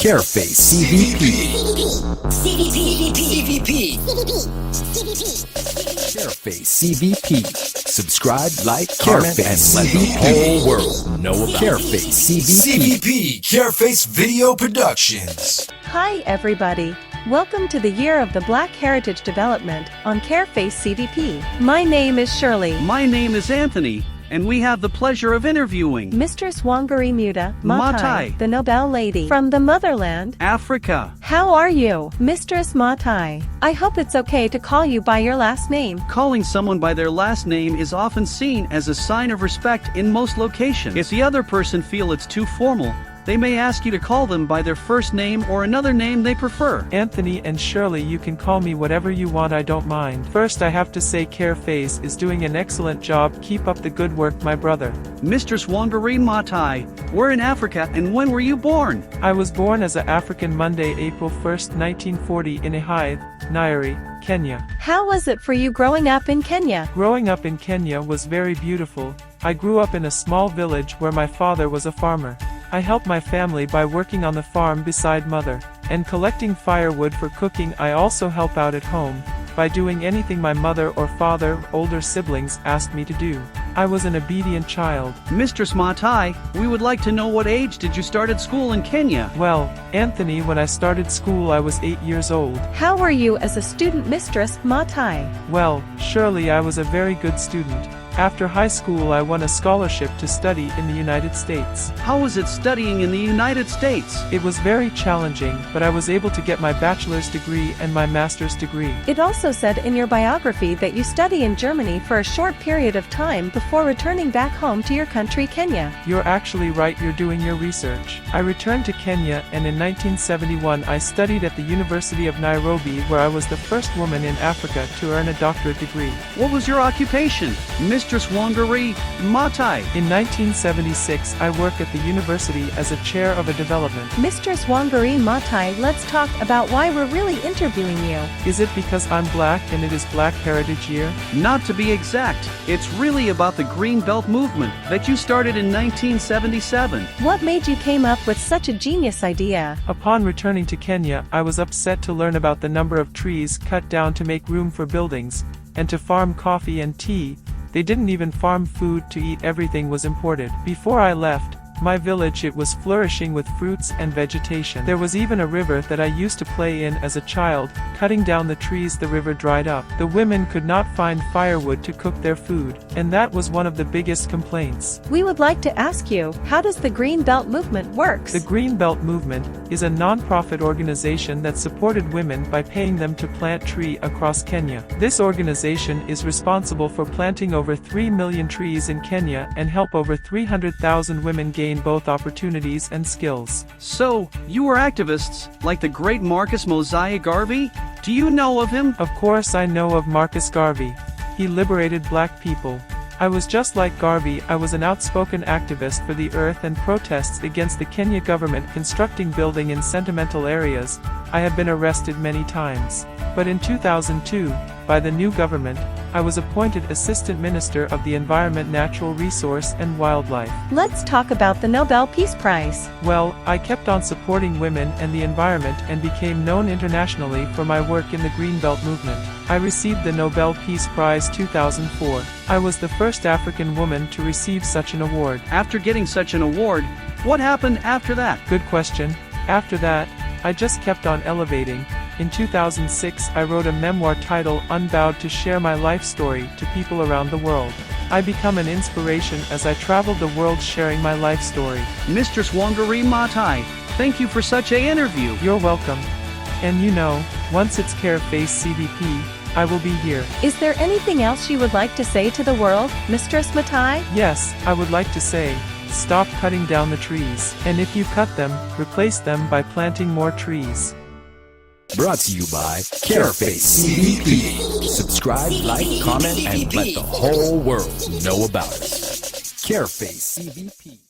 Careface CVP. Careface CVP. Subscribe, like, comment, and let the whole world know about Careface CVP. Careface Video Productions. Hi everybody. Welcome to the Year of the Black Heritage Development on Careface CVP. My name is Shirley. My name is Anthony, and we have the pleasure of interviewing Mistress Wangari Maathai, Maathai, the Nobel Lady from the motherland, Africa. How are you, Mistress Maathai? I hope it's okay to call you by your last name. Calling someone by their last name is often seen as a sign of respect in most locations. If the other person feel it's too formal, they may ask you to call them by their first name or another name they prefer. Anthony and Shirley, you can call me whatever you want, I don't mind. First, I have to say Careface is doing an excellent job. Keep up the good work, my brother. Mistress Wangari Maathai, we're in Africa, and when were you born? I was born as an African Monday, April 1st, 1940 in Ihai, Nyeri, Kenya. How was it for you growing up in Kenya? Growing up in Kenya was very beautiful. I grew up in a small village where my father was a farmer. I helped my family by working on the farm beside mother, and collecting firewood for cooking. I also help out at home, by doing anything my mother or father, older siblings, asked me to do. I was an obedient child. Mistress Maathai, we would like to know what age did you start at school in Kenya? Well, Anthony, when I started school I was 8 years old. How were you as a student, Mistress Maathai? Well, surely I was a very good student. After high school I won a scholarship to study in the United States. How was it studying in the United States? It was very challenging, but I was able to get my bachelor's degree and my master's degree. It also said in your biography that you study in Germany for a short period of time before returning back home to your country, Kenya. You're actually right, you're doing your research. I returned to Kenya, and in 1971 I studied at the University of Nairobi, where I was the first woman in Africa to earn a doctorate degree. What was your occupation, Mistress Wangari Maathai? In 1976 I worked at the university as a chair of a development. Mistress Wangari Maathai, let's talk about why we're really interviewing you. Is it because I'm black and it is Black Heritage Year? Not to be exact, it's really about the Green Belt movement that you started in 1977. What made you came up with such a genius idea? Upon returning to Kenya, I was upset to learn about the number of trees cut down to make room for buildings, and to farm coffee and tea. They didn't even farm food to eat, everything was imported. Before I left my village, it was flourishing with fruits and vegetation. There was even a river that I used to play in as a child. Cutting down the trees, the river dried up. The women could not find firewood to cook their food, and that was one of the biggest complaints. We would like to ask you, how does the Green Belt movement works? The Green Belt movement is a non-profit organization that supported women by paying them to plant trees across Kenya. This organization is responsible for planting over 3 million trees in Kenya and help over 300,000 women gain both opportunities and skills. So, you were activists, like the great Marcus Mosiah Garvey? Do you know of him? Of course I know of Marcus Garvey. He liberated black people. I was just like Garvey. I was an outspoken activist for the earth and protests against the Kenya government constructing building in sentimental areas. I have been arrested many times. But in 2002, by the new government, I was appointed Assistant Minister of the Environment, Natural Resource and Wildlife. Let's talk about the Nobel Peace Prize. Well, I kept on supporting women and the environment and became known internationally for my work in the Green Belt movement. I received the Nobel Peace Prize 2004. I was the first African woman to receive such an award. After getting such an award, what happened after that? Good question. After that, I just kept on elevating. In 2006 I wrote a memoir titled Unbowed to share my life story to people around the world. I become an inspiration as I traveled the world sharing my life story. Mistress Wangari Maathai, thank you for such an interview. You're welcome. And you know, once it's Careface CVP, I will be here. Is there anything else you would like to say to the world, Mistress Maathai? Yes, I would like to say, stop cutting down the trees. And if you cut them, replace them by planting more trees. Brought to you by Careface CVP. Subscribe, like, comment, and let the whole world know about us. Careface CVP.